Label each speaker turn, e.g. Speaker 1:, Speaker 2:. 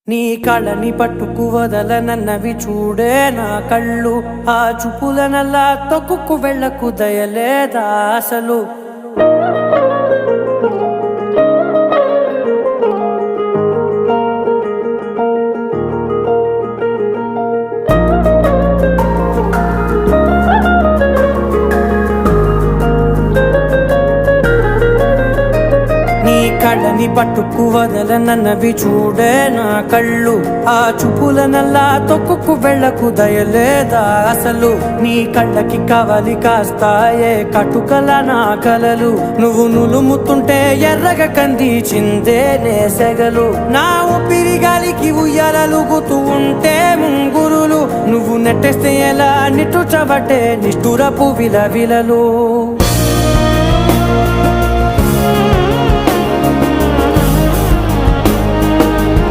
Speaker 1: నీ కళని పట్టుకు వదలనన్నవి చూడే నా కళ్ళు, ఆ చూపులనల్లా తొక్కుకు వెళ్ళకు దయలేదా అసలు. కళ్ళని పట్టుకు వదలనన్నవి చూడే నా కళ్ళు, ఆ చూపులనల్లా తొక్కుకు వెళ్ళకు దయలేదా అసలు. నీ కళ్ళకి కవలి కాస్తాయే కటుకల నా కలలు, నువ్వు నులుముతుంటే ఎర్రగ కంది చిందే నేసెగలు. నా ఊపిరి గాలికి ఉయ్యాలలుగుతూ ఉంటే ముంగురులు, నువ్వు నెట్టేస్తే ఎలా నిట్టుచబట్టే నిష్ఠురపు విలవిలలు.